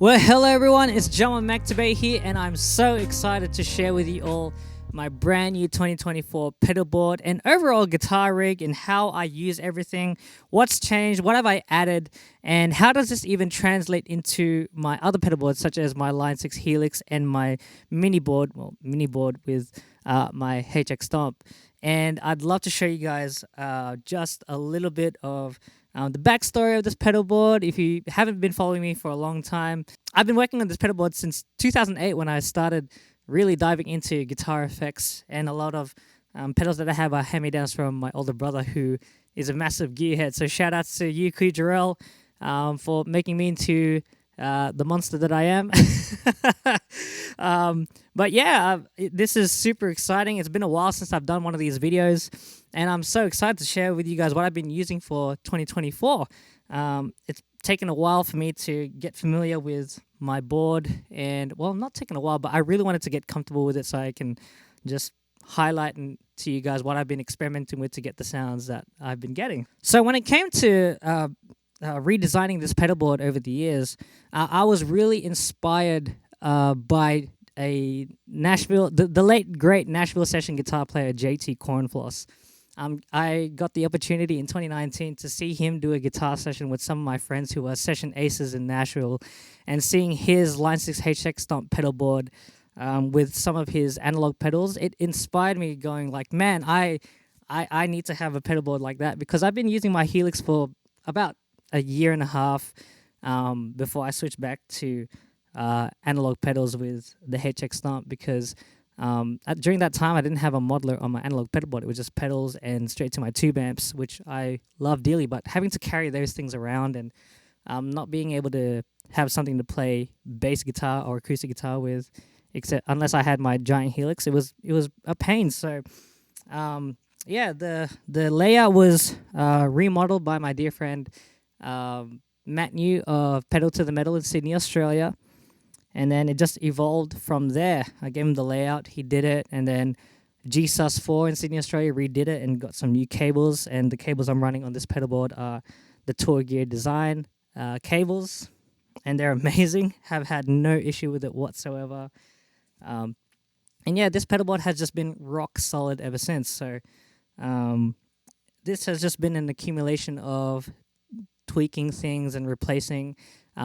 Well, hello everyone, it's Jemmuel Magtibay here, and I'm so excited to share with you all my brand new 2024 pedalboard and overall guitar rig and how I use everything, what's changed, what have I added, and how does this even translate into my other pedalboards such as my Line 6 Helix and my mini board with my HX Stomp. And I'd love to show you guys just a little bit of the backstory of this pedalboard. If you haven't been following me for a long time, I've been working on this pedalboard since 2008 when I started really diving into guitar effects, and a lot of pedals that I have are hand-me-downs from my older brother who is a massive gearhead. So shout outs to you, Jarrell, for making me into the monster that I am. But yeah, this is super exciting. It's been a while since I've done one of these videos, and I'm so excited to share with you guys what I've been using for 2024. It's taken a while for me to get familiar with my board, and well, not taking a while, but I really wanted to get comfortable with it so I can just highlight to you guys what I've been experimenting with to get the sounds that I've been getting. So when it came to redesigning this pedalboard over the years, I was really inspired by a Nashville, the late great Nashville session guitar player JT Cornfloss. I got the opportunity in 2019 to see him do a guitar session with some of my friends who are session aces in Nashville, and seeing his Line 6 HX Stomp pedalboard with some of his analog pedals, it inspired me going like, man, I need to have a pedalboard like that, because I've been using my Helix for about a year and a half before I switched back to analog pedals with the HX Stomp, because during that time I didn't have a modeler on my analog pedalboard. It was just pedals and straight to my tube amps, which I love dearly, but having to carry those things around and not being able to have something to play bass guitar or acoustic guitar with, except unless I had my giant Helix, it was a pain. So yeah, the layout was remodeled by my dear friend Matt New of Pedal to the Metal in Sydney, Australia. And then it just evolved from there. I gave him the layout, he did it, and then GSUS4 in Sydney, Australia redid it and got some new cables. And the cables I'm running on this pedalboard are the Tour Gear Design cables, and they're amazing. Have had no issue with it whatsoever. And yeah, this pedalboard has just been rock solid ever since. So this has just been an accumulation of tweaking things and replacing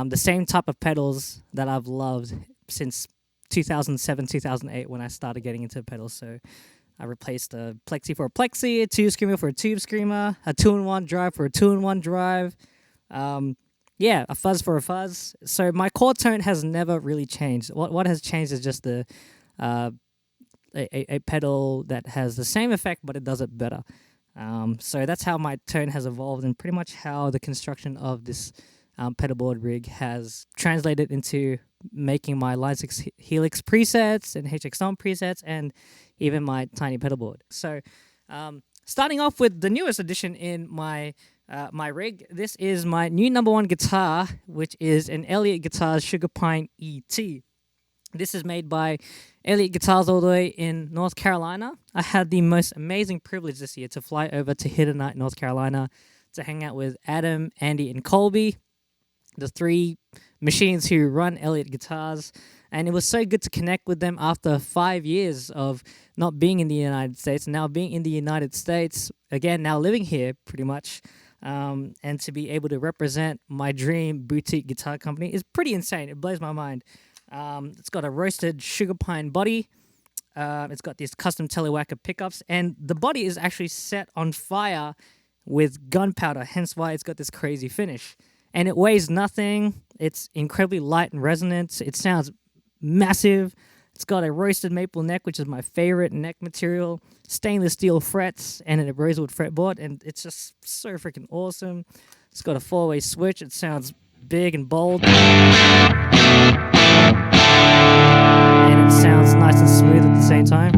the same type of pedals that I've loved since 2007, 2008 when I started getting into pedals. So I replaced a Plexi for a Plexi, a Tube Screamer for a Tube Screamer, a 2-in-1 drive for a 2-in-1 drive. Yeah, a fuzz for a fuzz. So my chord tone has never really changed. What has changed is just a pedal that has the same effect, but it does it better. So that's how my tone has evolved, and pretty much how the construction of this pedalboard rig has translated into making my Line 6 Helix presets and HX Stomp presets, and even my tiny pedalboard. So starting off with the newest addition in my my rig, this is my new #1 guitar, which is an Elliott Guitars Sugar Pine ET. This is made by Elliott Guitars all the way in North Carolina. I had the most amazing privilege this year to fly over to Hiddenite, North Carolina, to hang out with Adam, Andy, and Colby, the three machines who run Elliott Guitars. And it was so good to connect with them after 5 years of not being in the United States, now being in the United States, again, now living here pretty much, and to be able to represent my dream boutique guitar company is pretty insane. It blows my mind. It's got a roasted sugar pine body. It's got these custom Telewacker pickups, and the body is actually set on fire with gunpowder, hence why it's got this crazy finish. And it weighs nothing. It's incredibly light and resonant. It sounds massive. It's got a roasted maple neck, which is my favorite neck material, stainless steel frets, and a rosewood fretboard, and it's just so freaking awesome. It's got a 4-way switch. It sounds big and bold, and it sounds nice and smooth at the same time.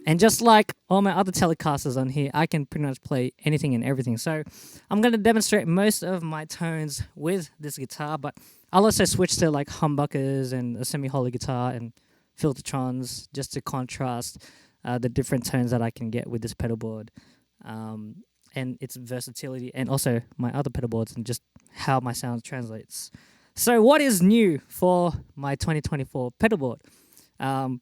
And just like all my other Telecasters on here, I can pretty much play anything and everything. So I'm going to demonstrate most of my tones with this guitar, but I'll also switch to like humbuckers and a semi-hollow guitar and filtertrons just to contrast the different tones that I can get with this pedalboard. and its versatility, and also my other pedal boards and just how my sound translates. So what is new for my 2024 pedal board?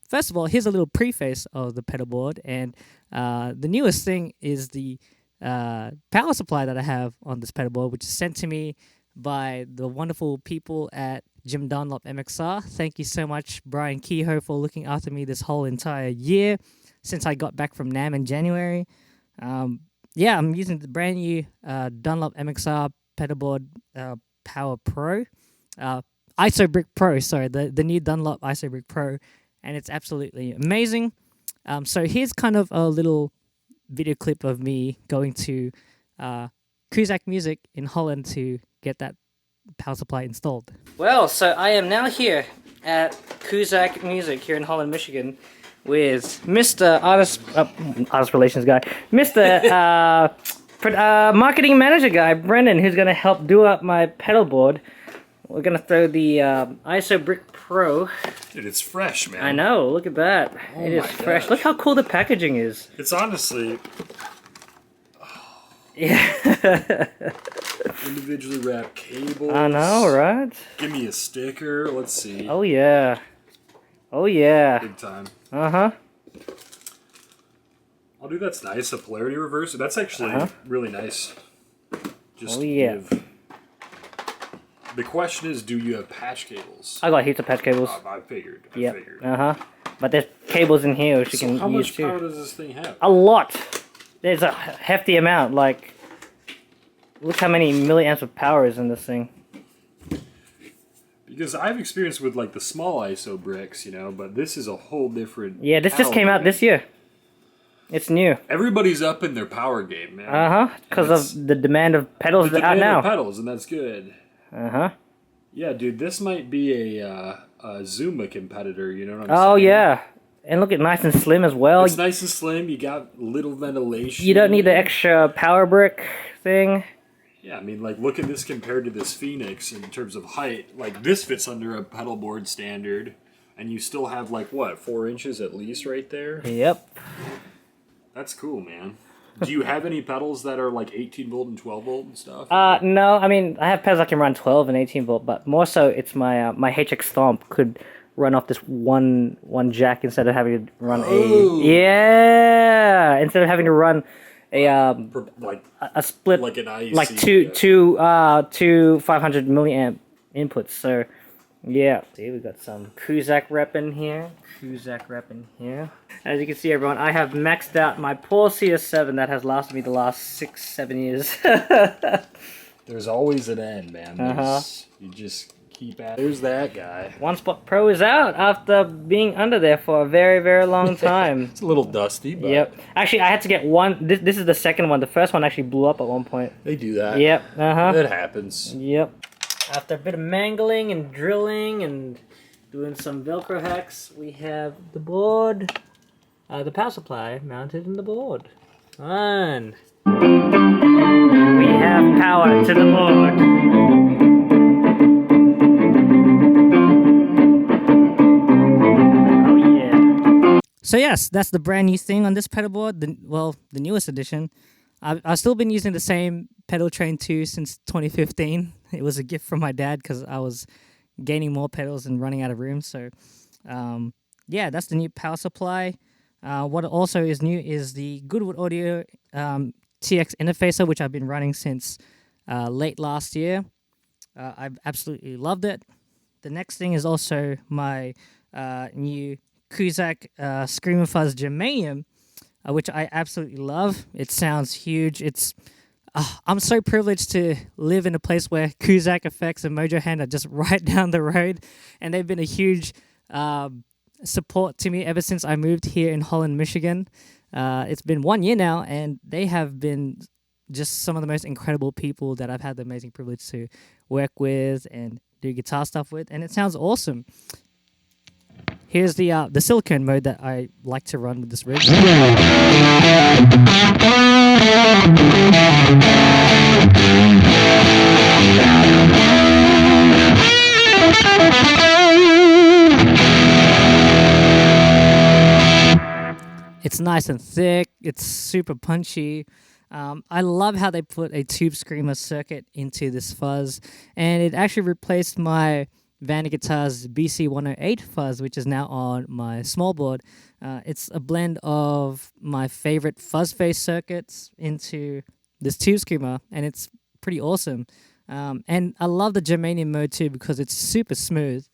First of all, here's a little preface of the pedal board, and the newest thing is the power supply that I have on this pedal board, which is sent to me by the wonderful people at Jim Dunlop MXR. Thank you so much, Brian Kehoe, for looking after me this whole entire year since I got back from NAMM in January. Yeah, I'm using the brand new Dunlop MXR pedalboard Power Pro. ISO Brick Pro, sorry, the new Dunlop ISO Brick Pro, and it's absolutely amazing. So here's kind of a little video clip of me going to Cusack Music in Holland to get that power supply installed. Well, so I am now here at Cusack Music here in Holland, Michigan, with Mr. Artist Relations guy, Mr. Marketing Manager guy, Brendan, who's going to help do up my pedal board. We're going to throw the ISO Brick Pro. Dude, it's fresh, man. I know, look at that. Oh it is my fresh. gosh. Look how cool the packaging is. It's honestly... Yeah. individually wrapped cables. I know, right? Give me a sticker. Let's see. Oh, yeah. Oh, yeah. Big time. Uh-huh. Oh, dude, that's nice. A polarity reverser. That's actually really nice. Just Oh, yeah. give... The question is, do you have patch cables? I got heaps of patch cables. I figured. I Yep. figured. Uh-huh. But there's cables in here which you can How use much too. power does this thing have? A lot. There's a hefty amount. Like, look how many milliamps of power is in this thing. Because I've experienced with like the small ISO bricks, you know, but this is a whole different... Yeah, this just came out this year. It's new. Everybody's up in their power game, man. Uh-huh. Because of the demand of pedals that are out now. Pedals, and that's good. Uh-huh. Yeah, dude, this might be a Zuma competitor, you know what I'm saying? Oh, yeah. And look at nice and slim as well. It's nice and slim. You got little ventilation. You don't need the extra power brick thing. Yeah, I mean, like, look at this compared to this Phoenix in terms of height. Like, this fits under a pedal board standard, and you still have, like, what, 4 inches at least right there? Yep. That's cool, man. Do you have any pedals that are, like, 18 volt and 12 volt and stuff? No, I mean, I have pedals that can run 12 and 18 volt, but more so it's my my HX Stomp could run off this one jack instead of having to run instead of having to run a split, like an IEC, like two 500 milliamp inputs. So yeah, see, we got some Cusack rep in here. As you can see, everyone, I have maxed out my poor CS7 that has lasted me the last 6-7 years. There's always an end, man. You just keep at it. There's that guy. One Spot Pro is out after being under there for a very, very long time. It's a little dusty, but... Yep. Actually, I had to get one. This is the second one. The first one actually blew up at one point. They do that. Yep. It happens. Yep. After a bit of mangling and drilling and doing some Velcro hacks, we have the board, the power supply mounted in the board. Fun. We have power to the board. So yes, that's the brand new thing on this pedal board, the newest edition. I've still been using the same pedal train 2 since 2015. It was a gift from my dad because I was gaining more pedals and running out of room. So yeah, that's the new power supply. What also is new is the Goodwood Audio TX interfacer, which I've been running since late last year. I've absolutely loved it. The next thing is also my new Cusack Screamer Fuzz Germanium, which I absolutely love. It sounds huge. I'm so privileged to live in a place where Cusack Effects and Mojo Hand are just right down the road, and they've been a huge support to me ever since I moved here in Holland, Michigan. It's been 1 year now, and they have been just some of the most incredible people that I've had the amazing privilege to work with and do guitar stuff with, and it sounds awesome. Here's the silicone mode that I like to run with this rig. It's nice and thick. It's super punchy. I love how they put a tube screamer circuit into this fuzz, and it actually replaced my Vander Guitars BC108 fuzz, which is now on my small board. It's a blend of my favorite fuzz face circuits into this tube screamer, and it's pretty awesome. And I love the germanium mode too because it's super smooth.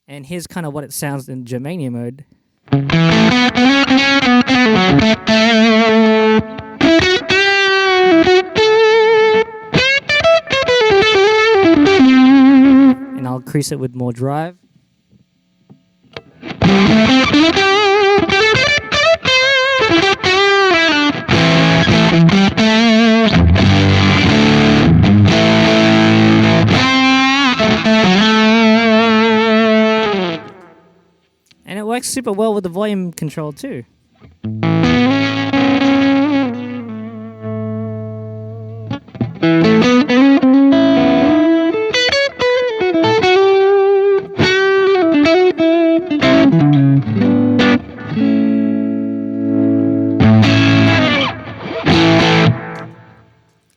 And here's kind of what it sounds in germanium mode. And I'll increase it with more drive. And it works super well with the volume control too.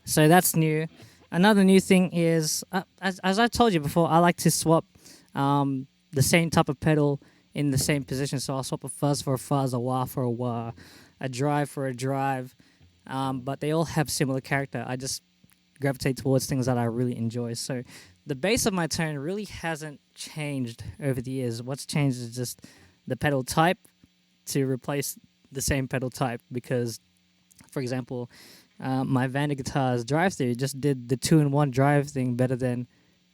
So that's new. Another new thing is, as I told you before, I like to swap the same type of pedal in the same position. So I'll swap a fuzz for a fuzz, a wah for a wah, a drive for a drive. But they all have similar character. I just gravitate towards things that I really enjoy. So the base of my tone really hasn't changed over the years. What's changed is just the pedal type to replace the same pedal type because, for example, my Vander Guitars Drive-Thru just did the 2-in-1 drive thing better than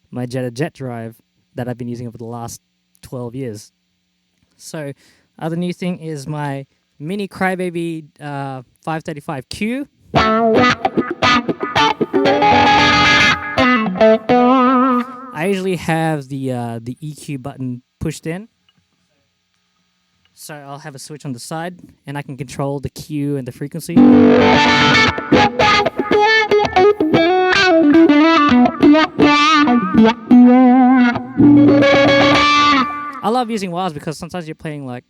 my Jetta Jet drive that I've been using over the last 12 years. So, other new thing is my Mini Crybaby 535Q. I usually have the EQ button pushed in. So I'll have a switch on the side, and I can control the Q and the frequency. I love using wahs because sometimes you're playing like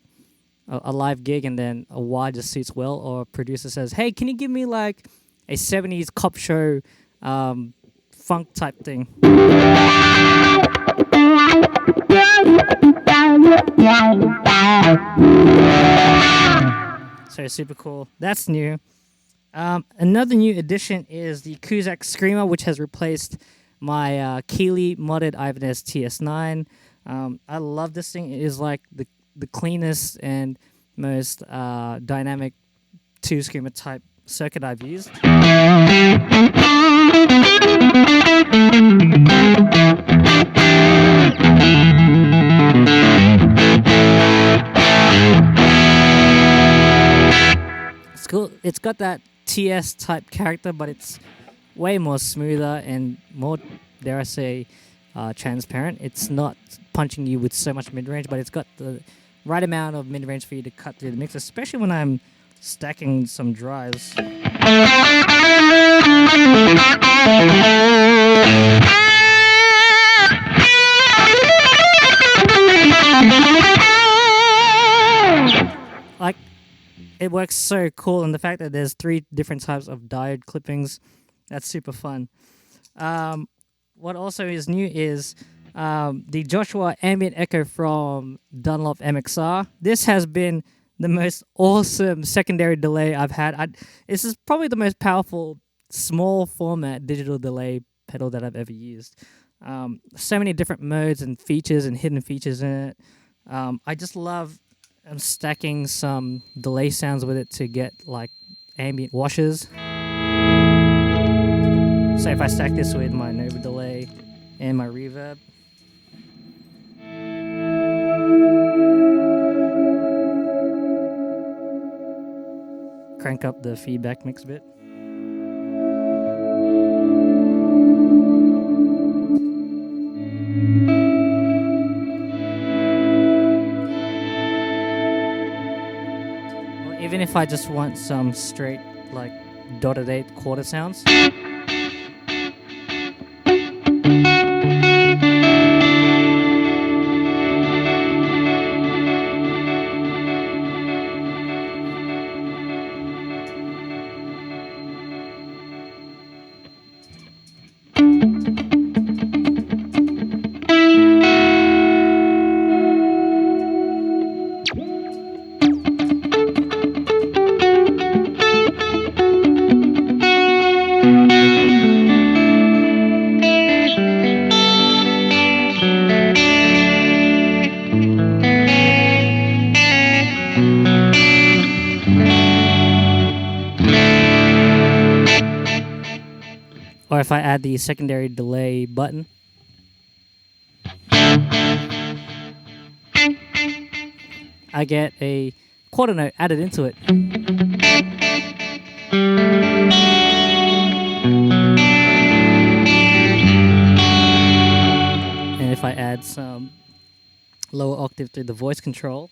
a live gig and then a wah just suits well, or a producer says, hey, can you give me like a 70s cop show funk type thing? So super cool. That's new. Another new addition is the Cusack Screamer, which has replaced my Keeley modded Ibanez TS9. I love this thing. It is like the cleanest and most dynamic two screamer type circuit I've used. It's cool. It's got that TS type character, but it's way more smoother and more, dare I say, transparent. It's not punching you with so much mid-range, but it's got the right amount of mid-range for you to cut through the mix, especially when I'm stacking some drives. Like, it works so cool, and the fact that there's 3 different types of diode clippings, that's super fun. What also is new is the Joshua Ambient Echo from Dunlop MXR. This has been the most awesome secondary delay I've had. This is probably the most powerful small format digital delay pedal that I've ever used. So many different modes and features and hidden features in it. I just love stacking some delay sounds with it to get like ambient washes. So if I stack this with my Nova delay and my reverb, crank up the feedback mix a bit. Or even if I just want some straight like dotted 8 quarter sounds. add the secondary delay button. I get a quarter note added into it. And if I add some lower octave through the voice control,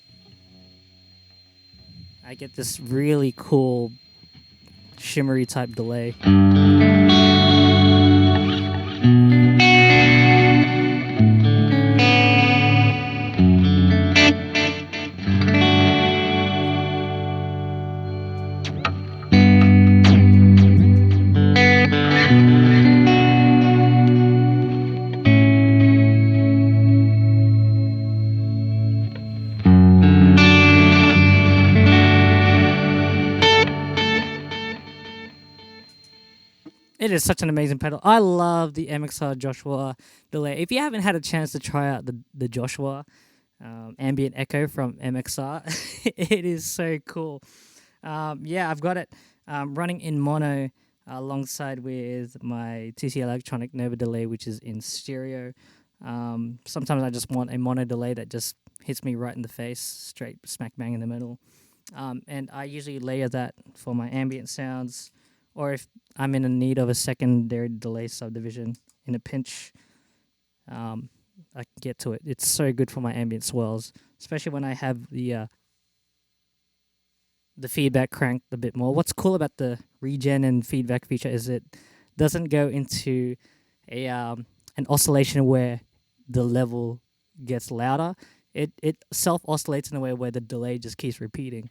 I get this really cool shimmery type delay. It is such an amazing pedal. I love the MXR Joshua delay. If you haven't had a chance to try out the Joshua Ambient Echo from MXR, it is so cool. Yeah, I've got it running in mono alongside with my TC Electronic Nova delay, which is in stereo. Sometimes I just want a mono delay that just hits me right in the face, straight smack bang in the middle. And I usually layer that for my ambient sounds, or if I'm in need of a secondary delay subdivision in a pinch, I can get to it. It's so good for my ambient swells, especially when I have the feedback cranked a bit more. What's cool about the regen and feedback feature is it doesn't go into an oscillation where the level gets louder. It self-oscillates in a way where the delay just keeps repeating.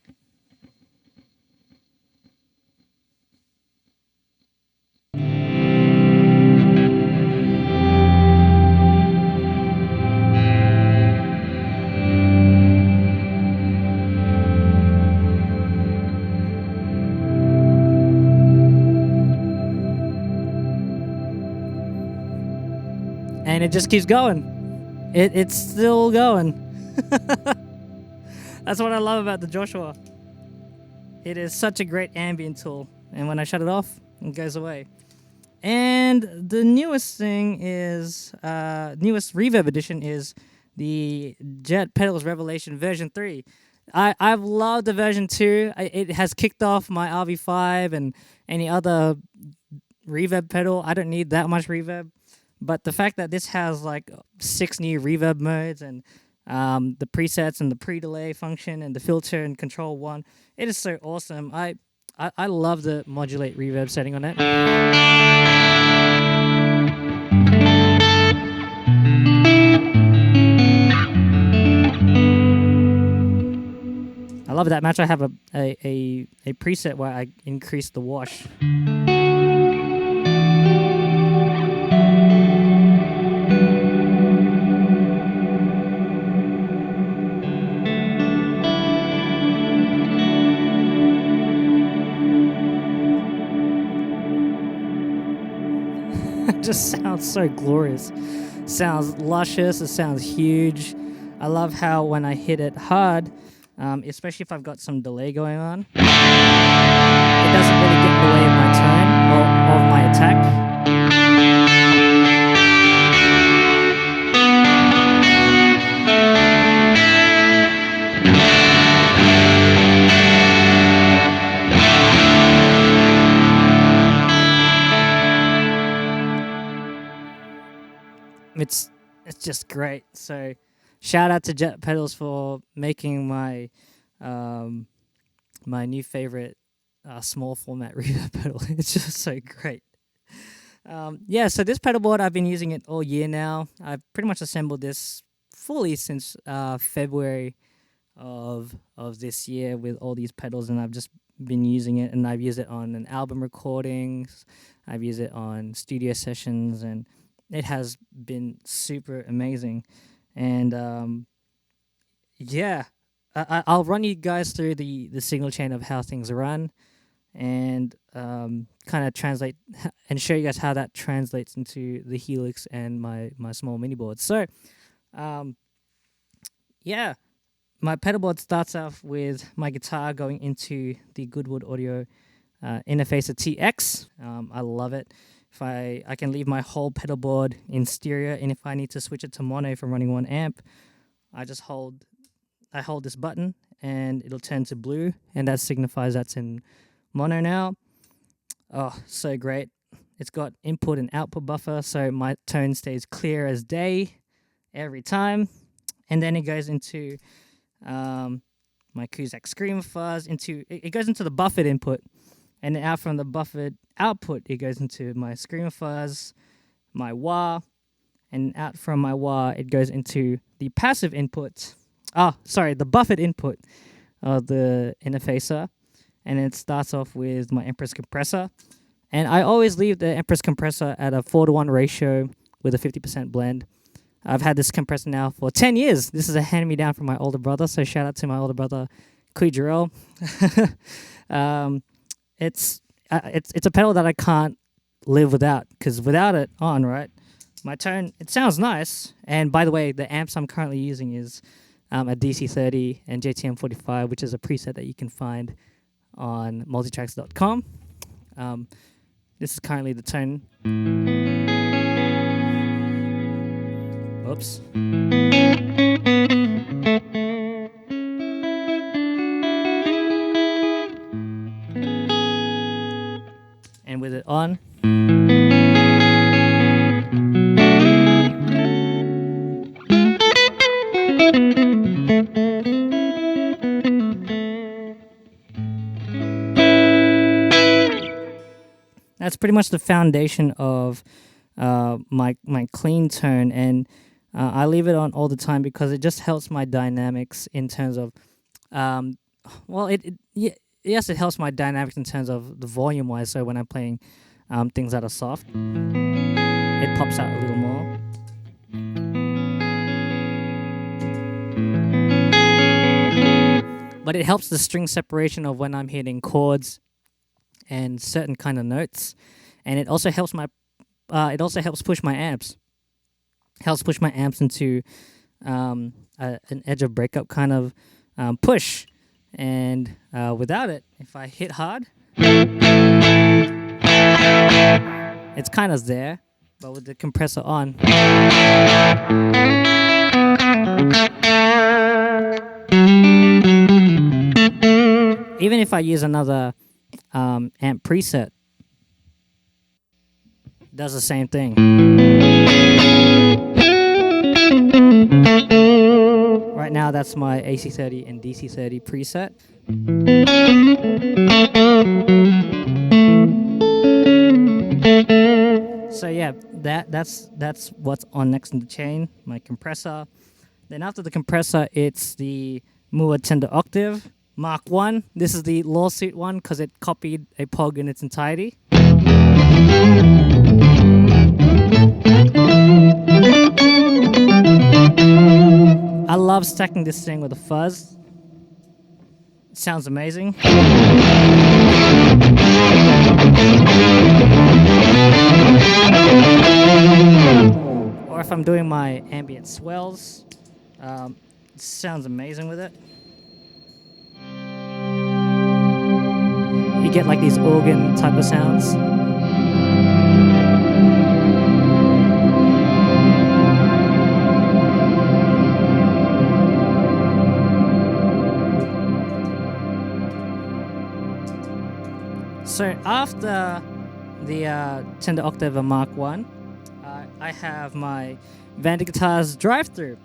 And it just keeps going. It's still going. That's what I love about the Joshua. It is such a great ambient tool. And when I shut it off, it goes away. And the newest thing is, newest Reverb edition is the Jet Pedals Revelation version 3. I've loved the version 2. It has kicked off my RV5 and any other reverb pedal. I don't need that much reverb. But the fact that this has like 6 new reverb modes and the presets and the pre-delay function and the filter and control 1, it is so awesome. I love the modulate reverb setting on it. I love that match. I have a preset where I increase the wash. It just sounds so glorious. Sounds luscious. It sounds huge. I love how when I hit it hard, especially if I've got some delay going on, it doesn't really get in the way of my tone or of my attack. It's just great. So shout out to Jet Pedals for making my my new favorite small format reverb pedal. It's just so great. Yeah, so this pedalboard, I've been using it all year now. I've pretty much assembled this fully since February of this year with all these pedals, and I've just been using it, and I've used it on an album recordings. I've used it on studio sessions, and it has been super amazing. And yeah, I'll run you guys through the signal chain of how things run, and kind of translate and show you guys how that translates into the Helix and my small mini board. So yeah, my pedalboard starts off with my guitar going into the Goodwood Audio interfacer TX. I love it. If I can leave my whole pedal board in stereo, and if I need to switch it to mono from running 1 amp, I hold this button and it'll turn to blue, and that signifies that's in mono now. Oh, so great. It's got input and output buffer, so my tone stays clear as day every time. And then it goes into my Cusack Screamer fuzz, it goes into the buffered input, and then out from the buffered output, it goes into my Screamer fuzz, my wah, and out from my wah, it goes into the passive input. The buffered input of the interfacer, and it starts off with my Empress Compressor. And I always leave the Empress Compressor at a 4:1 ratio with a 50% blend. I've had this compressor now for 10 years. This is a hand-me-down from my older brother, so shout out to my older brother, Cujarel. It's a pedal that I can't live without, because without it on, right, my tone, it sounds nice. And by the way, the amps I'm currently using is a DC30 and JTM45, which is a preset that you can find on multitracks.com. This is currently the tone. Oops. And with it on, that's pretty much the foundation of my clean tone, and I leave it on all the time because it just helps my dynamics in terms of, yes, it helps my dynamics in terms of the volume wise. So when I'm playing things that are soft, it pops out a little more. But it helps the string separation of when I'm hitting chords and certain kind of notes, and it also helps push my amps. Helps push my amps into an edge of breakup kind of push, and without it, if I hit hard, it's kind of there, but with the compressor on, even if I use another amp preset, it does the same thing. Right now, that's my AC30 and DC30 preset. So yeah, that's what's on next in the chain, my compressor. Then after the compressor, it's the Mooer Tender Octave Mark 1. This is the lawsuit one because it copied a POG in its entirety. I love stacking this thing with a fuzz. It sounds amazing. Or if I'm doing my ambient swells, it sounds amazing with it. You get like these organ type of sounds. So after the Tender Octaver Mark 1, I have my Vander Guitars Drive-Thru.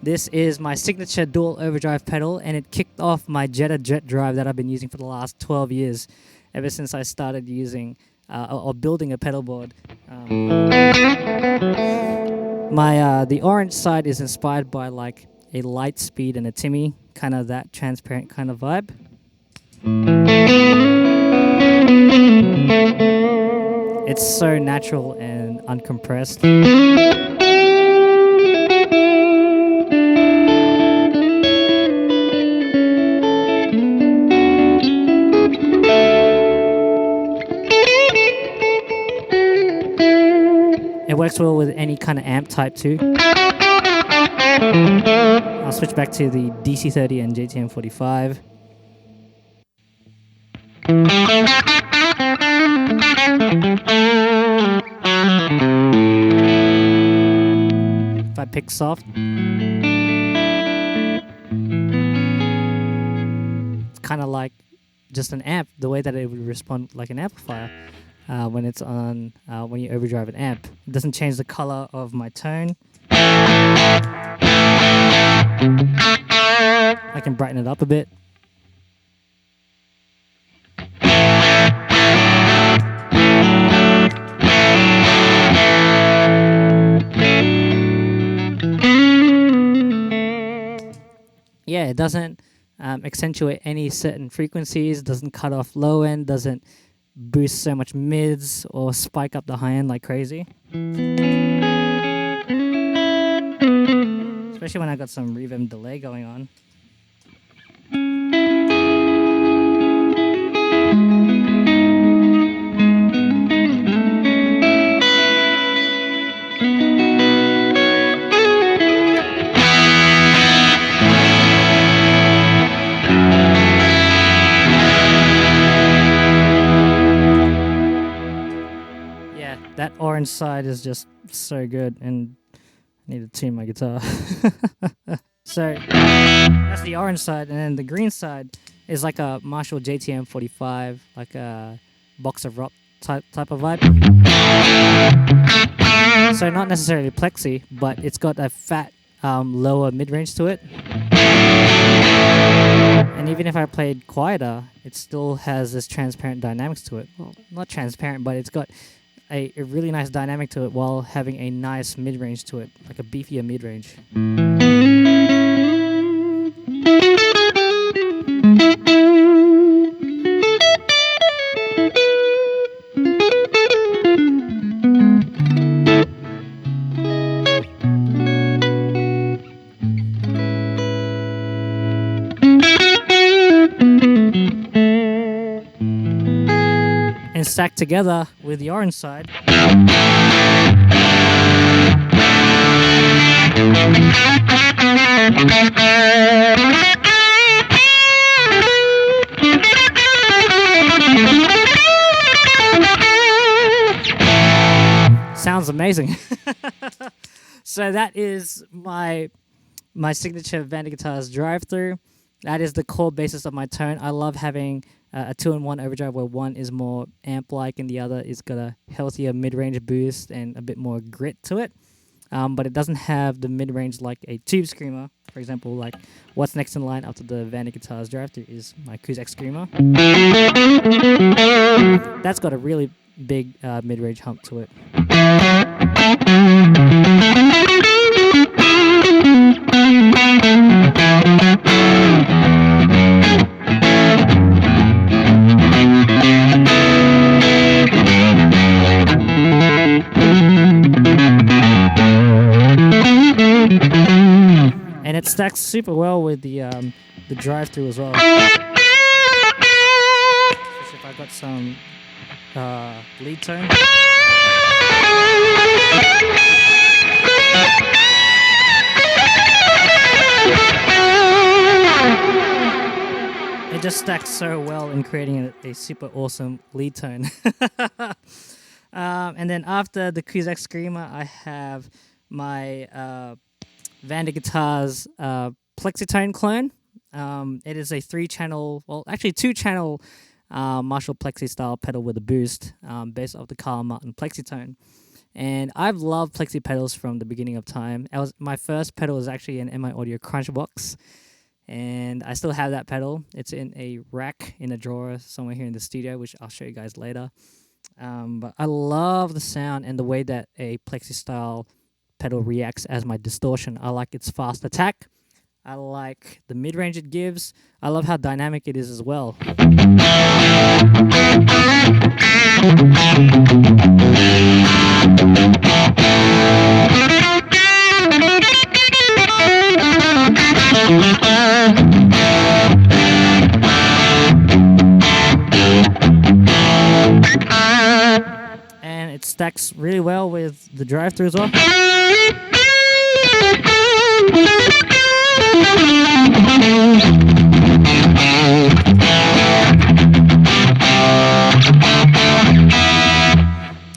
This is my signature dual overdrive pedal, and it kicked off my Jetta Jet Drive that I've been using for the last 12 years, ever since I started using or building a pedal board. The orange side is inspired by like a light speed and a Timmy, kind of that transparent kind of vibe. It's so natural and uncompressed. It works well with any kind of amp type too. I'll switch back to the DC30 and JTM45. if I pick soft, it's kind of like just an amp, the way that it would respond like an amplifier when it's on, when you overdrive an amp. It doesn't change the color of my tone. I can brighten it up a bit. Yeah, it doesn't accentuate any certain frequencies, doesn't cut off low end, doesn't boost so much mids or spike up the high end like crazy. Especially when I got some reverb delay going on. That orange side is just so good, and I need to tune my guitar. So that's the orange side, and then the green side is like a Marshall JTM 45, like a box of rock type of vibe. So not necessarily plexi, but it's got a fat lower mid-range to it. And even if I played quieter, it still has this transparent dynamics to it. Well, not transparent, but it's got a really nice dynamic to it while having a nice mid-range to it, like a beefier mid-range. And stacked together with the orange side, sounds amazing. So that is my signature Vander guitars Drive-Thru. That is the core basis of my tone. I love having a 2-in-1 overdrive where one is more amp-like and the other is got a healthier mid-range boost and a bit more grit to it. But it doesn't have the mid-range like a Tube Screamer. For example, like what's next in line after the Vander guitars Drive-Thru is my Cusack Screamer. That's got a really big mid-range hump to it. And it stacks super well with the Drive-Thru as well. Especially if I got some lead tone. It just stacks so well in creating a super awesome lead tone. And then after the Cusack Screamer, I have my Vander Guitars Plexitone clone. It is a 3-channel, well, actually 2-channel Marshall Plexi style pedal with a boost based off the Carl Martin Plexitone. And I've loved Plexi pedals from the beginning of time. My first pedal was actually an MI Audio Crunch box, and I still have that pedal. It's in a rack in a drawer somewhere here in the studio, which I'll show you guys later. But I love the sound and the way that a Plexi style pedal reacts as my distortion. I like its fast attack. I like the mid-range it gives. I love how dynamic it is as well. And it stacks really well with the Drive-Thru as well.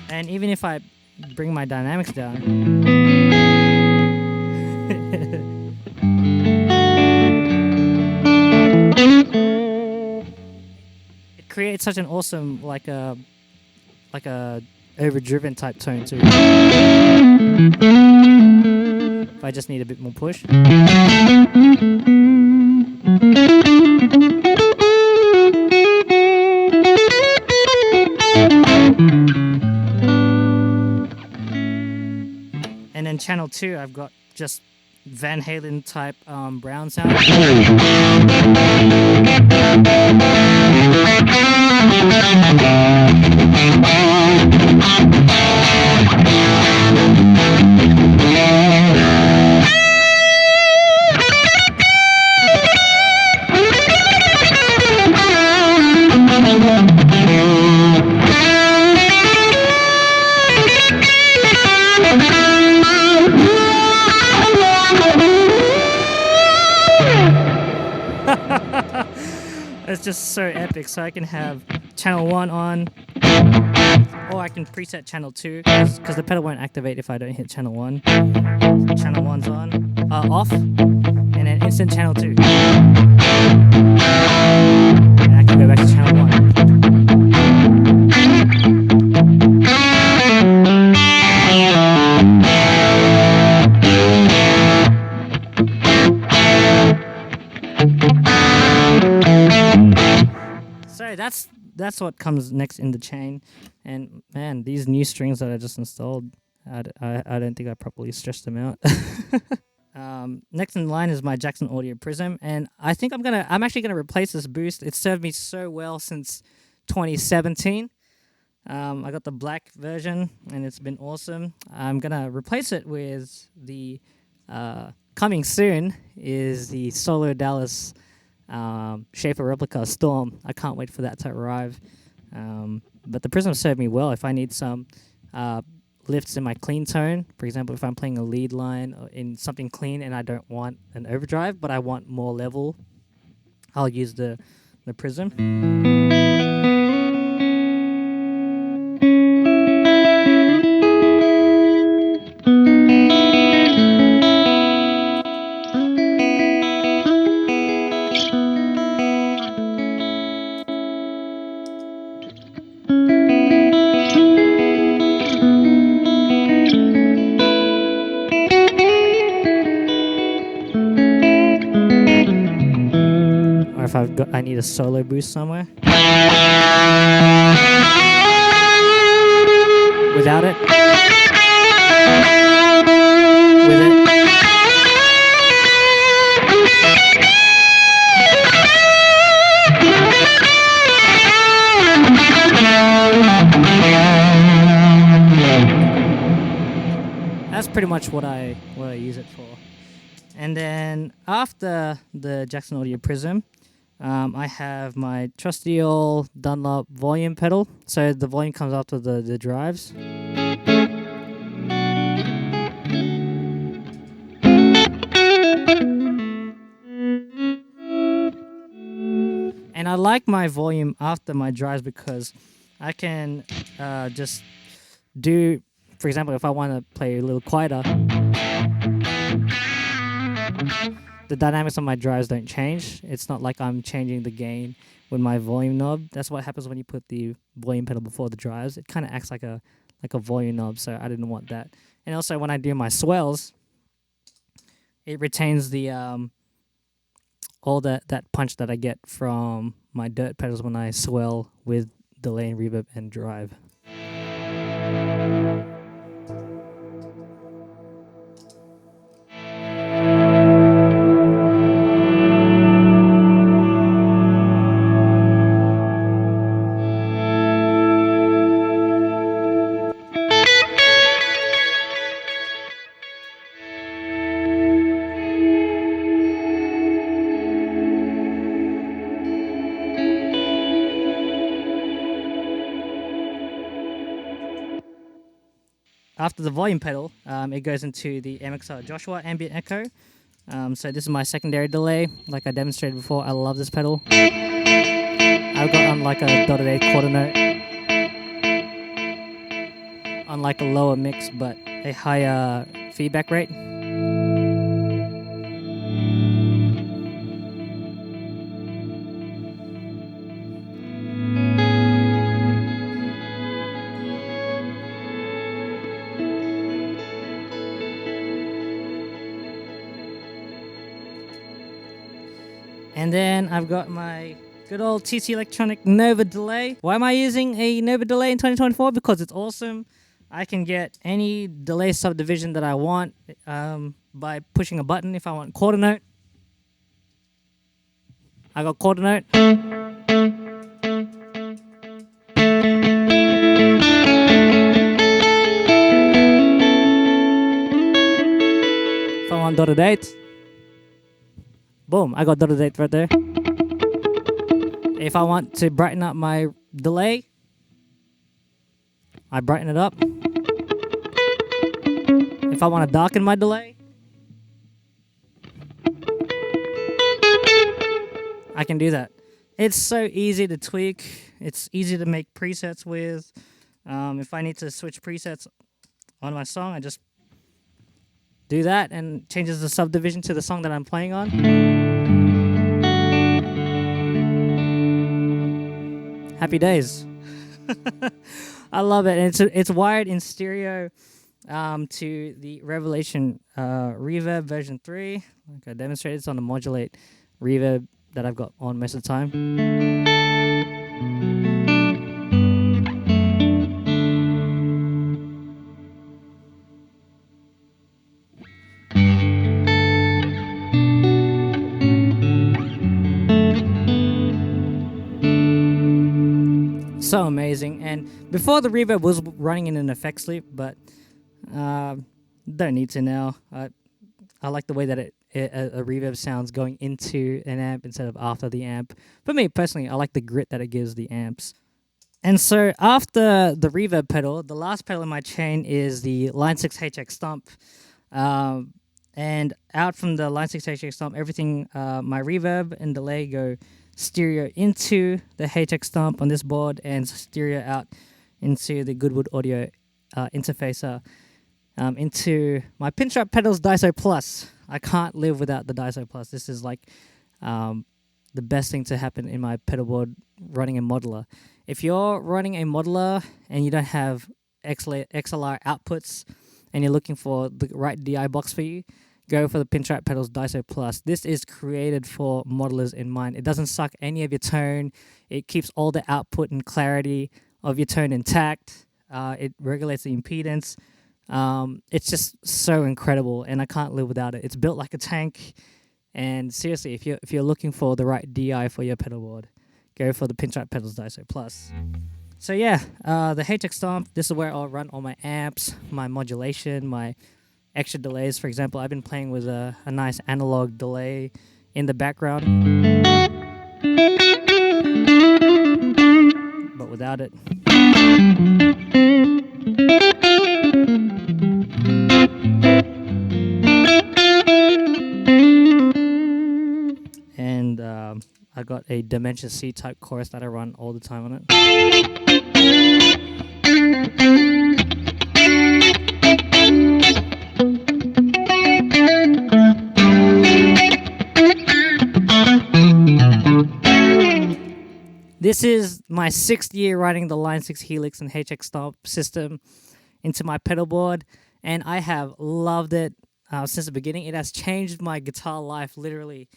And even if I bring my dynamics down, create such an awesome like a overdriven type tone too. If I just need a bit more push. And then channel 2, I've got just Van Halen type brown sound. It's just so epic. So I can have channel 1 on, or I can preset channel 2 because the pedal won't activate if I don't hit channel 1. So channel 1's on, off, and then instant channel 2. And I can go back to channel 1. So that's what comes next in the chain. And man, these new strings that I just installed, I don't think I properly stretched them out. Next in line is my Jackson Audio Prism, and I think I'm actually gonna replace this boost. It served me so well since 2017. I got the black version, and it's been awesome. I'm gonna replace it with the coming soon is the Solo Dallas Schaefer Replica Storm. I can't wait for that to arrive. But the Prism served me well. If I need some lifts in my clean tone, for example, if I'm playing a lead line or in something clean and I don't want an overdrive, but I want more level, I'll use the Prism. If I need a solo boost somewhere. Without it. With it. That's pretty much what I use it for. And then after the Jackson Audio Prism, I have my trusty old Dunlop volume pedal. So the volume comes after the drives. And I like my volume after my drives because I can just do, for example, if I want to play a little quieter, the dynamics of my drives don't change. It's not like I'm changing the gain with my volume knob. That's what happens when you put the volume pedal before the drives. It kind of acts like a volume knob, so I didn't want that. And also when I do my swells, it retains the all that punch that I get from my dirt pedals when I swell with delay and reverb and drive. After the volume pedal, it goes into the MXR Joshua Ambient Echo. So this is my secondary delay. Like I demonstrated before, I love this pedal. I've got on like a dotted 8 quarter note. On like a lower mix, but a higher feedback rate. And then I've got my good old TC Electronic Nova delay. Why am I using a Nova delay in 2024? Because it's awesome. I can get any delay subdivision that I want by pushing a button. If I want quarter note, I got quarter note. If I want dotted 8, boom, I got dotted 8 right there. If I want to brighten up my delay, I brighten it up. If I want to darken my delay, I can do that. It's so easy to tweak. It's easy to make presets with. If I need to switch presets on my song, I just do that and changes the subdivision to the song that I'm playing on. Happy days. I love it. And it's wired in stereo to the Revelation Reverb version 3. Like I demonstrated, it's on the modulate reverb that I've got on most of the time. So amazing. And before the reverb was running in an effects loop, but don't need to now. I like the way that a reverb sounds going into an amp instead of after the amp. For me personally, I like the grit that it gives the amps. And so after the reverb pedal, the last pedal in my chain is the Line 6 HX Stomp. And out from the Line 6 HX Stomp, everything, my reverb and delay go stereo into the HX Stomp on this board and stereo out into the Goodwood Audio interfacer into my Pinstripe Pedals DISO Plus. I can't live without the DISO Plus. This is like the best thing to happen in my pedalboard running a modeler. If you're running a modeler and you don't have XLR outputs and you're looking for the right DI box for you, go for the Pinstripe Pedals DISO Plus. This is created for modelers in mind. It doesn't suck any of your tone. It keeps all the output and clarity of your tone intact. It regulates the impedance. It's just so incredible, and I can't live without it. It's built like a tank, and seriously, if you're looking for the right DI for your pedalboard, go for the Pinstripe Pedals DISO Plus. So yeah, the HX Stomp, this is where I'll run all my amps, my modulation, my extra delays. For example, I've been playing with a nice analog delay in the background, but without it. And I got a Dimension C type chorus that I run all the time on it. This is my 6th year writing the Line 6 Helix and HX Stomp system into my pedalboard, and I have loved it since the beginning. It has changed my guitar life, literally.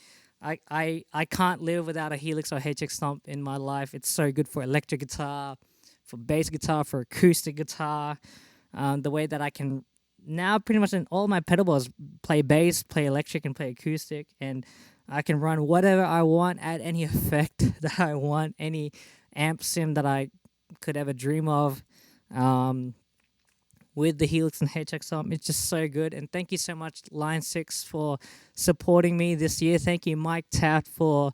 I can't live without a Helix or HX Stomp in my life. It's so good for electric guitar, for bass guitar, for acoustic guitar. The way that I can now pretty much in all my pedalboards play bass, play electric, and play acoustic, and I can run whatever I want, add any effect that I want, any amp sim that I could ever dream of. With the Helix and HX Stomp, it's just so good. And thank you so much, Line 6, for supporting me this year. Thank you, Mike Taft, for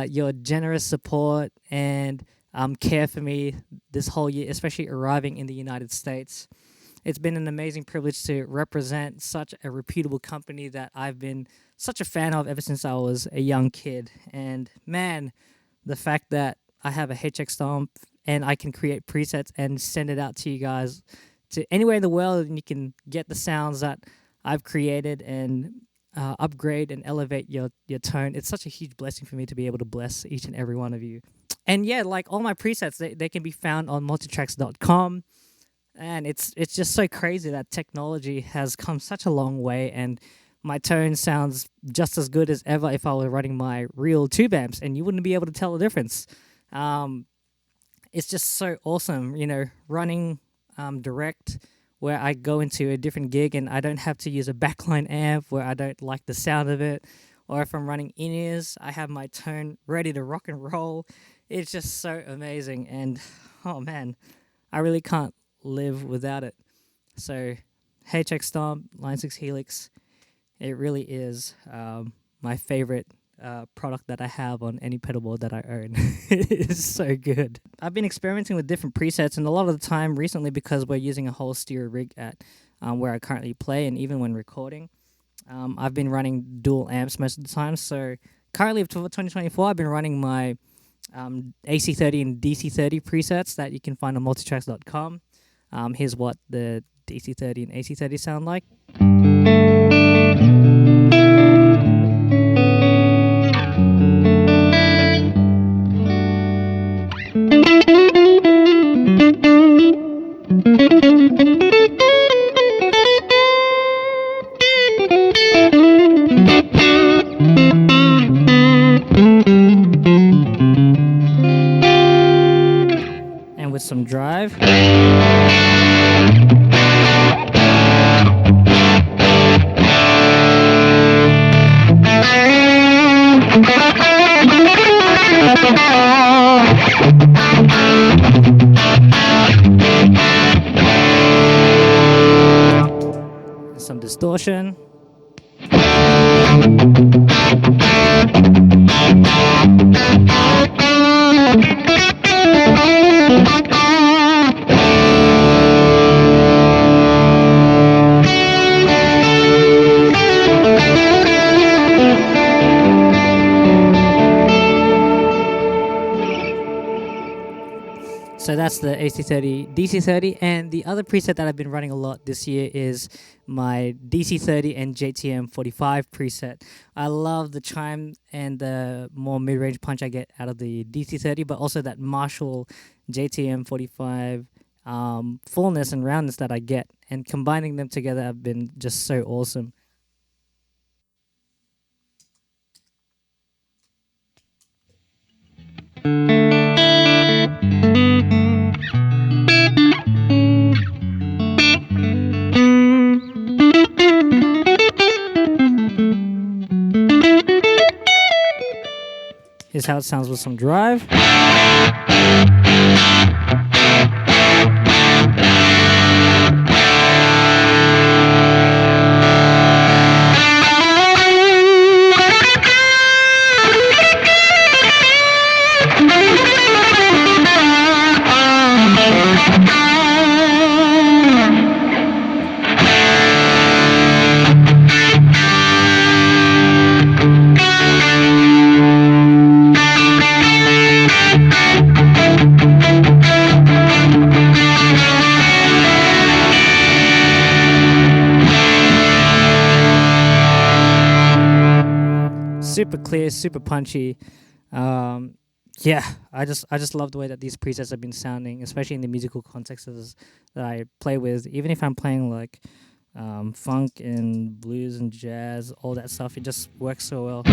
your generous support and care for me this whole year, especially arriving in the United States. It's been an amazing privilege to represent such a reputable company that I've been such a fan of ever since I was a young kid. And man, the fact that I have a HX Stomp and I can create presets and send it out to you guys to anywhere in the world, and you can get the sounds that I've created and upgrade and elevate your tone. It's such a huge blessing for me to be able to bless each and every one of you. And yeah, like all my presets, they can be found on multitracks.com. And it's just so crazy that technology has come such a long way, and my tone sounds just as good as ever if I were running my real tube amps, and you wouldn't be able to tell the difference. It's just so awesome, you know, running direct, where I go into a different gig and I don't have to use a backline amp where I don't like the sound of it, or if I'm running in-ears, I have my tone ready to rock and roll. It's just so amazing, and oh man, I really can't live without it. So HX Stomp Line 6 Helix, it really is my favorite product that I have on any pedalboard that I own. It is so good. I've been experimenting with different presets, and a lot of the time recently, because we're using a whole stereo rig at where I currently play, and even when recording, I've been running dual amps most of the time. So currently for 2024, I've been running my AC30 and DC30 presets that you can find on multitracks.com. Here's what the DC30 and AC30 sound like. And with some drive. Some distortion. So that's the AC30, DC30, and the other preset that I've been running a lot this year is my DC30 and JTM45 preset. I love the chime and the more mid-range punch I get out of the DC30, but also that Marshall JTM45 fullness and roundness that I get, and combining them together have been just so awesome. Here's how it sounds with some drive. Super clear, super punchy. Yeah, I just love the way that these presets have been sounding, especially in the musical contexts that I play with. Even if I'm playing like funk and blues and jazz, all that stuff, it just works so well.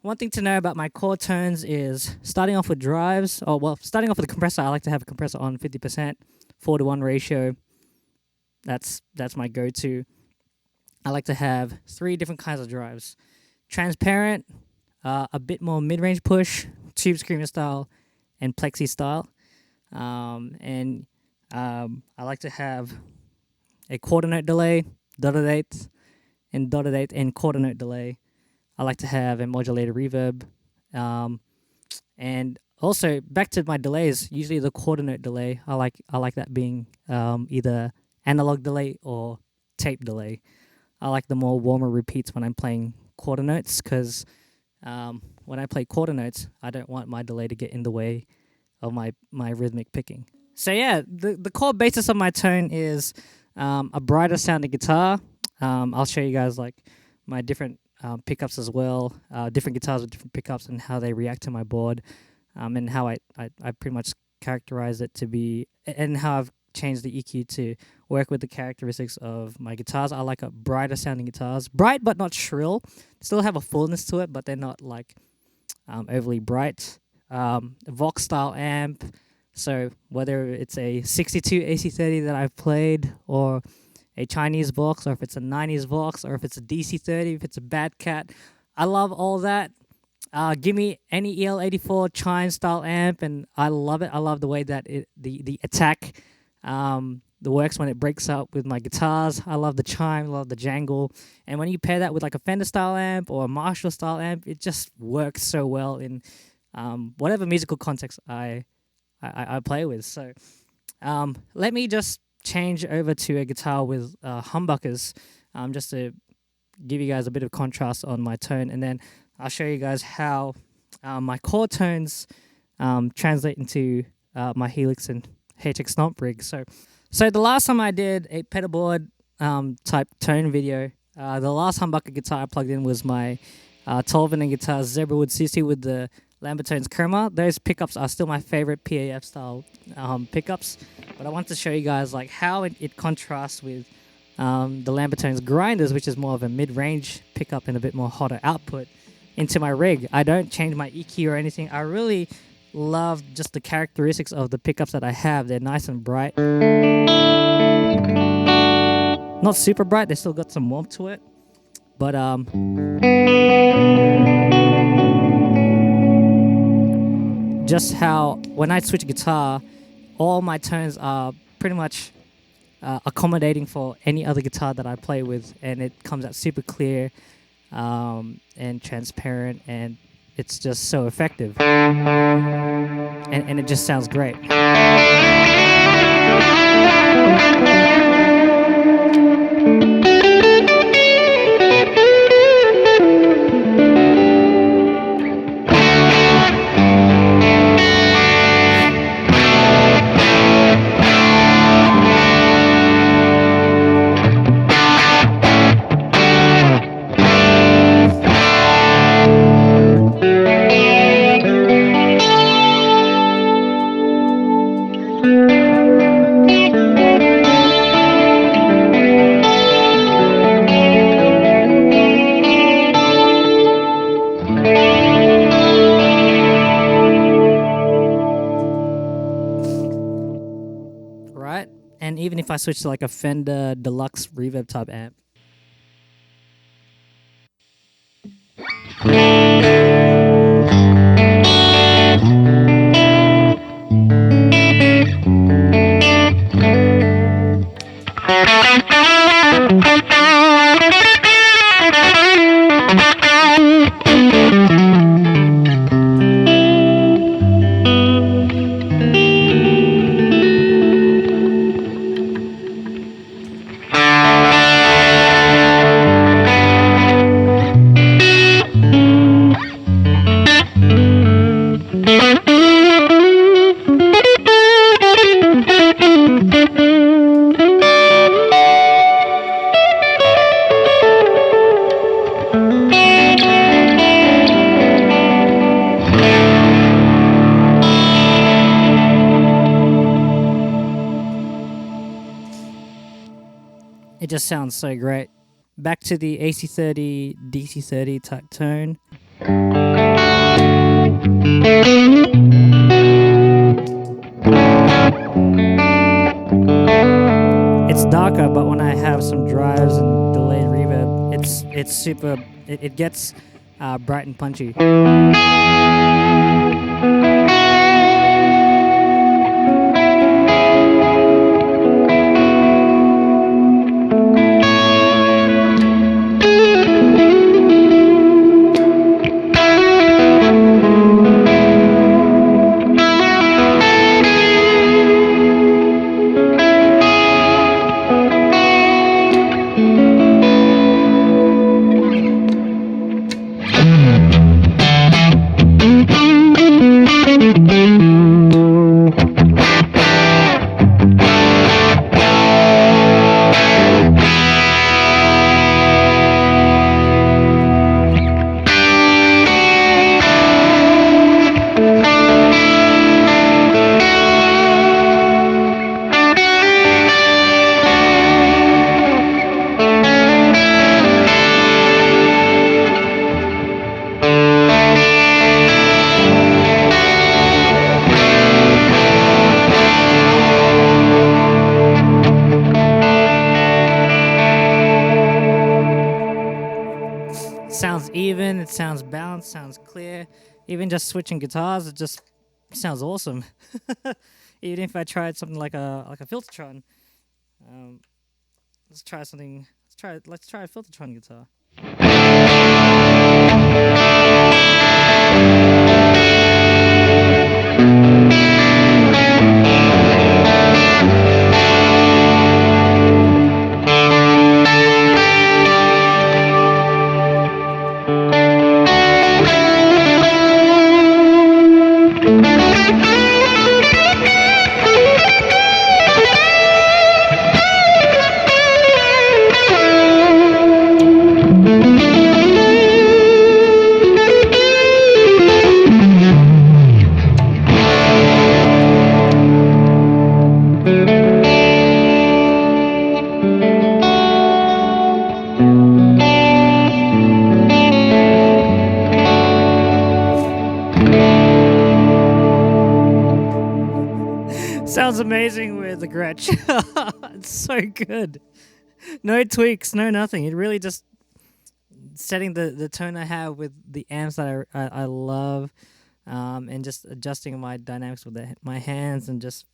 One thing to know about my chord tones is starting off with drives, starting off with the compressor, I like to have a compressor on 50%, 4:1 ratio. That's my go-to. I like to have 3 different kinds of drives. Transparent, a bit more mid-range push, tube screamer style, and plexi style. I like to have a quarter note delay, dotted eighth, and dotted eighth and quarter note delay. I like to have a modulated reverb. And also, back to my delays, usually the quarter note delay, I like that being either analog delay or tape delay. I like the more warmer repeats when I'm playing quarter notes, because when I play quarter notes, I don't want my delay to get in the way of my rhythmic picking. So yeah, the core basis of my tone is a brighter sounding guitar, I'll show you guys like my different pickups as well, different guitars with different pickups and how they react to my board, and how I pretty much characterize it to be, and how I've changed the EQ to work with the characteristics of my guitars. I like a brighter sounding guitars, bright but not shrill. Still have a fullness to it, but they're not like overly bright. Vox style amp. So whether it's a 62 AC30 that I've played, or a Chinese Vox, or if it's a 90s Vox, or if it's a DC30, if it's a Bad Cat, I love all that. Give me any EL84 chime style amp, and I love it. I love the way that the attack the works when it breaks up with my guitars. I love the chime, love the jangle, and when you pair that with like a Fender style amp or a Marshall style amp, it just works so well in whatever musical context I play with. So let me just change over to a guitar with humbuckers, just to give you guys a bit of contrast on my tone, and then I'll show you guys how my chord tones translate into my Helix and HX Stomp rig. So the last time I did a pedalboard type tone video, the last humbucker guitar I plugged in was my 12-inch guitar Zebrawood CC with the Lambertones Chroma. Those pickups are still my favorite PAF style pickups, but I want to show you guys like how it contrasts with the Lambertones Grinders, which is more of a mid-range pickup and a bit more hotter output, into my rig. I don't change my EQ or anything. I really love just the characteristics of the pickups that I have. They're nice and bright. Not super bright, they still got some warmth to it, but just how when I switch guitar, all my tones are pretty much accommodating for any other guitar that I play with, and it comes out super clear and transparent, and it's just so effective, and it just sounds great. And even if I switch to like a Fender Deluxe Reverb type amp, it just sounds so great. Back to the AC30, DC30 type tone. It's darker, but when I have some drives and delayed reverb, it's super. It gets bright and punchy. sounds even, it sounds balanced, sounds clear. Even just switching guitars, it just sounds awesome. Even if I tried something like a Filtertron. Let's try something. Let's try a Filtertron guitar. Sounds amazing with the Gretsch. It's so good. No tweaks, no nothing. It really just setting the tone I have with the amps that I love, and just adjusting my dynamics with my hands and just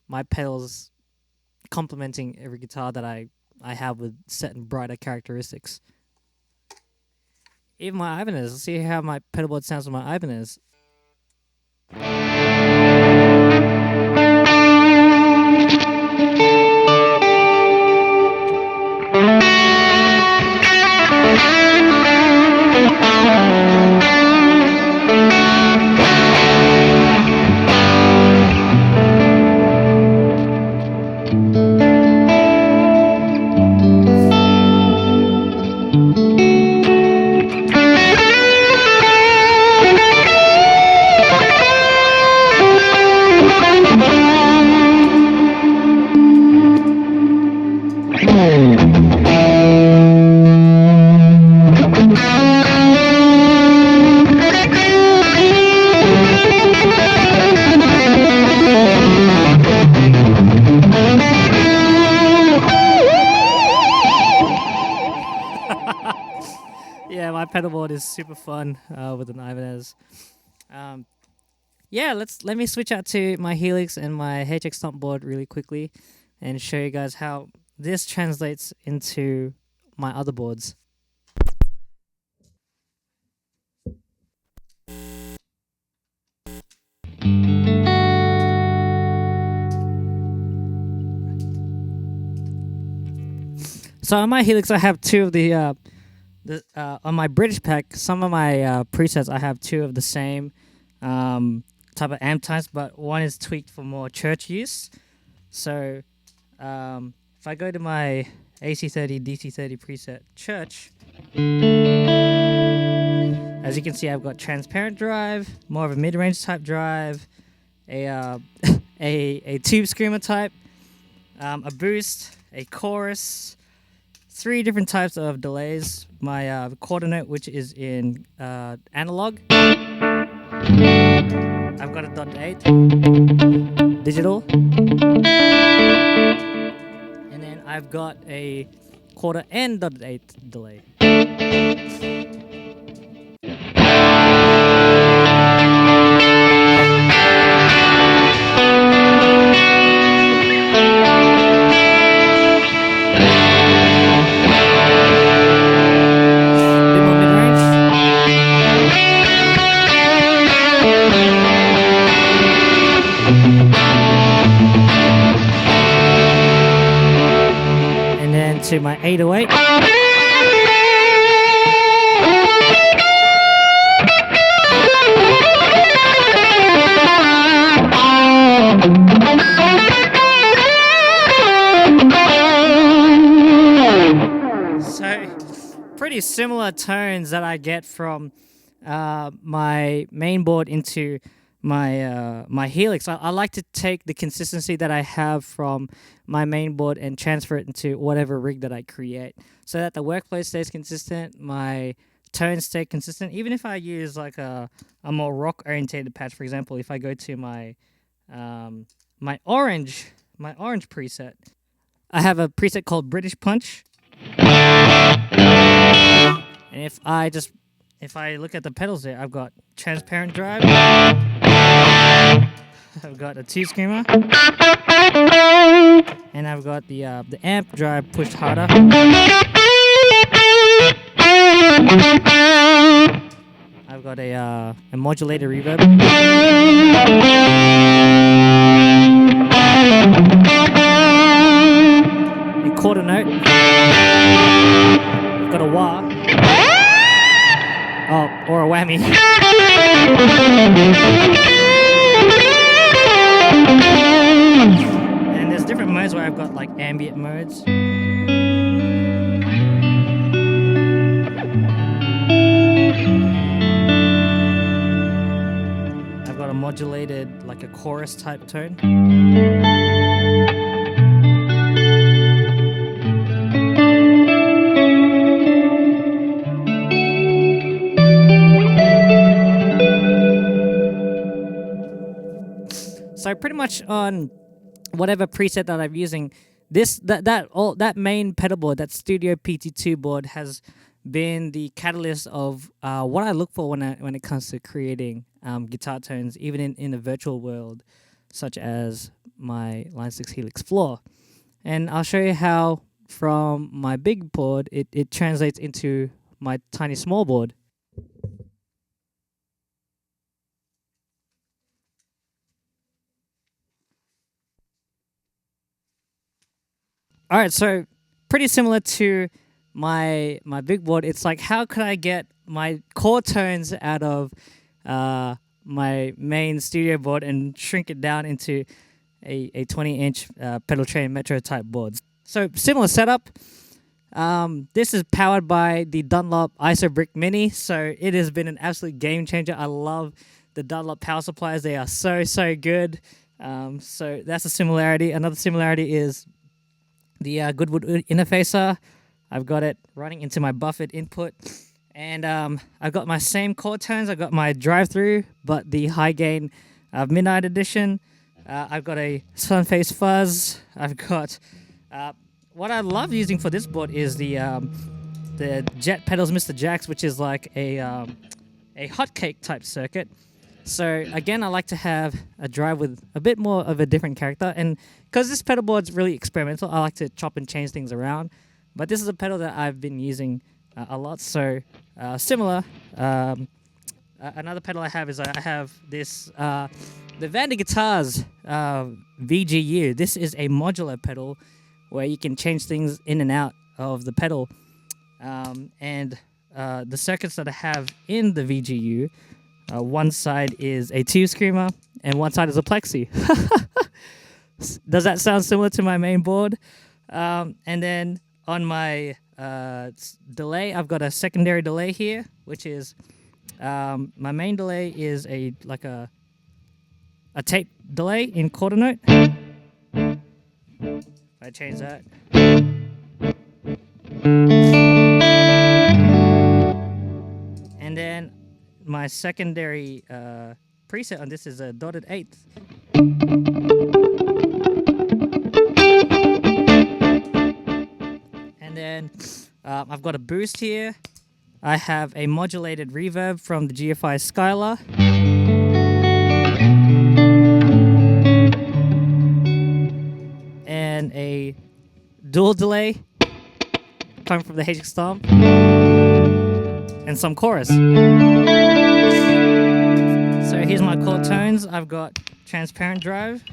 my pedals complementing every guitar that I have with certain brighter characteristics. Even my Ibanez. Let's see how my pedalboard sounds with my Ibanez. Yeah, my pedalboard is super fun with an Ibanez. Yeah, let me switch out to my Helix and my HX Stomp board really quickly and show you guys how this translates into my other boards. So on my Helix, I have two of the on my British pack, some of my presets, I have two of the same type of amp types, but one is tweaked for more church use. So if I go to my AC30, DC30 preset church, as you can see, I've got transparent drive, more of a mid-range type drive, a a tube screamer type, a boost, a chorus, 3 different types of delays. My quarter note, which is in analog. I've got a .8 digital, and then I've got a quarter and .8 delay. To my 808. So, pretty similar tones that I get from my main board into my Helix. I like to take the consistency that I have from my main board and transfer it into whatever rig that I create, so that the workflow stays consistent, my tones stay consistent. Even if I use like a more rock orientated patch, for example, if I go to my my orange preset, I have a preset called British Punch, And if I look at the pedals there, I've got transparent drive. I've got a tube screamer, and I've got the amp drive pushed harder. I've got a modulator reverb. A quarter note. I've got a wah. Oh, or a whammy. And there's different modes where I've got like ambient modes. I've got a modulated, like a chorus type tone. So pretty much on whatever preset that I'm using, that main pedal board, that Studio PT2 board, has been the catalyst of what I look for when it comes to creating guitar tones, even in the virtual world, such as my Line 6 Helix floor. And I'll show you how from my big board it translates into my tiny small board. All right, so pretty similar to my big board. It's like, how could I get my chord tones out of my main studio board and shrink it down into a 20-inch pedal train Metro type boards? So similar setup. This is powered by the Dunlop ISO Brick Mini, so it has been an absolute game changer. I love the Dunlop power supplies. They are so good. So that's a similarity. Another similarity is the Goodwood interfacer. I've got it running into my buffered input, and I've got my same chord tones. I've got my Drive-Thru, but the high gain Midnight Edition. I've got a Sunface Fuzz. I've got what I love using for this board is the Jet Pedals Mr. Jax, which is like a hotcake type circuit. So again, I like to have a drive with a bit more of a different character, and because this pedal board's really experimental, I like to chop and change things around. But this is a pedal that I've been using a lot, so similar. Another pedal I have is I have this the Vander Guitars VGU. This is a modular pedal where you can change things in and out of the pedal, and the circuits that I have in the VGU. One side is a tube screamer, and one side is a plexi. Does that sound similar to my main board? And then on my delay, I've got a secondary delay here, which is my main delay is a tape delay in quarter note. I change that. And then my secondary preset on this is a dotted eighth. And then I've got a boost here. I have a modulated reverb from the GFI Skylar. And a dual delay coming from the HX Stomp. And some chorus. So here's my chord tones. I've got transparent drive.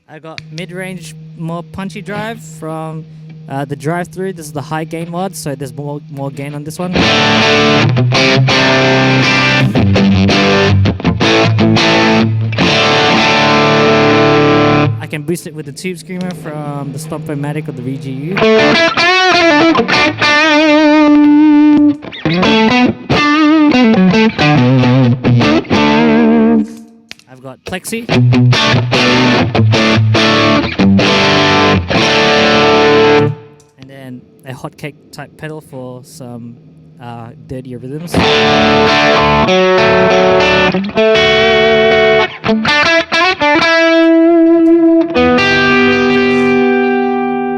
I got mid-range, more punchy drive from the Drive-Thru. This is the high gain mod, so there's more gain on this one. I can boost it with the tube screamer from the Stomp-O-Matic or the VGU. I've got Plexi. And then a hotcake type pedal for some dirtier rhythms.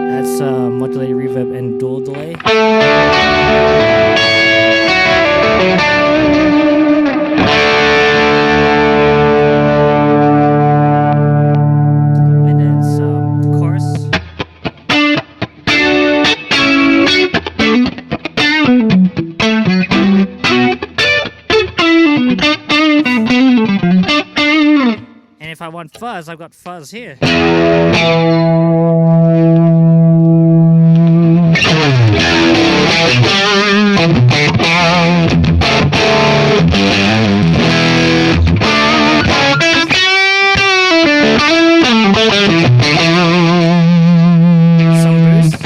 That's modulated reverb and dual delay. And then some chorus. And if I want fuzz, I've got fuzz here. Some boost.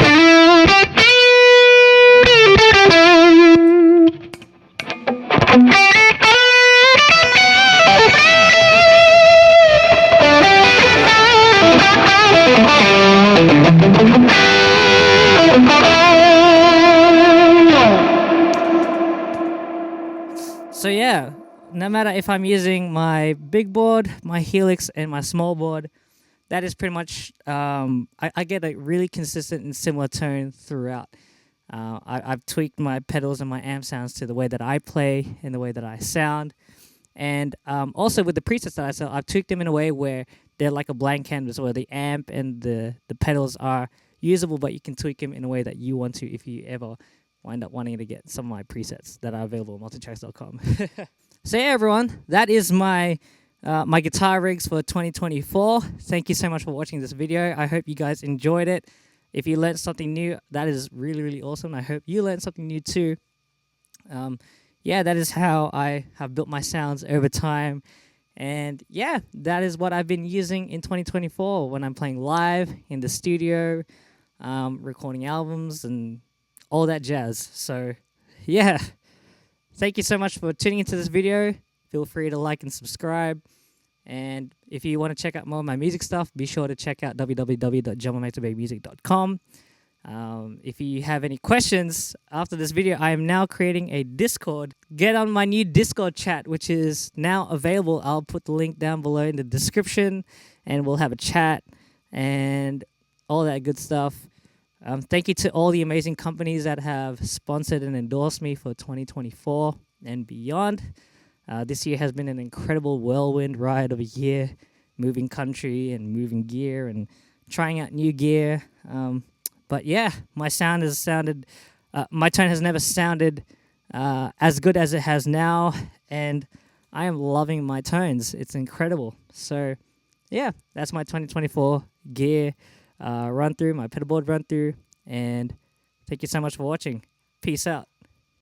So yeah, no matter if I'm using my big board, my Helix, and my small board, that is pretty much, I get a really consistent and similar tone throughout. I've tweaked my pedals and my amp sounds to the way that I play and the way that I sound. And also with the presets that I sell, I've tweaked them in a way where they're like a blank canvas where the amp and the pedals are usable, but you can tweak them in a way that you want to if you ever wind up wanting to get some of my presets that are available on multitracks.com. So yeah, everyone, that is my my guitar rigs for 2024. Thank you so much for watching this video. I hope you guys enjoyed it. If you learned something new, that is really, really awesome. I hope you learned something new too. Yeah, that is how I have built my sounds over time. And yeah, that is what I've been using in 2024 when I'm playing live in the studio, recording albums and all that jazz. So yeah, thank you so much for tuning into this video. Feel free to like and subscribe. And if you want to check out more of my music stuff, be sure to check out www.jemmuelmagtibaymusic.com. If you have any questions after this video, I am now creating a Discord. Get on my new Discord chat, which is now available. I'll put the link down below in the description, and we'll have a chat and all that good stuff. Thank you to all the amazing companies that have sponsored and endorsed me for 2024 and beyond. This year has been an incredible whirlwind ride of a year, moving country and moving gear and trying out new gear. But yeah, my sound has sounded, my tone has never sounded as good as it has now, and I am loving my tones. It's incredible. So yeah, that's my 2024 gear run through, my pedalboard run through, and thank you so much for watching. Peace out.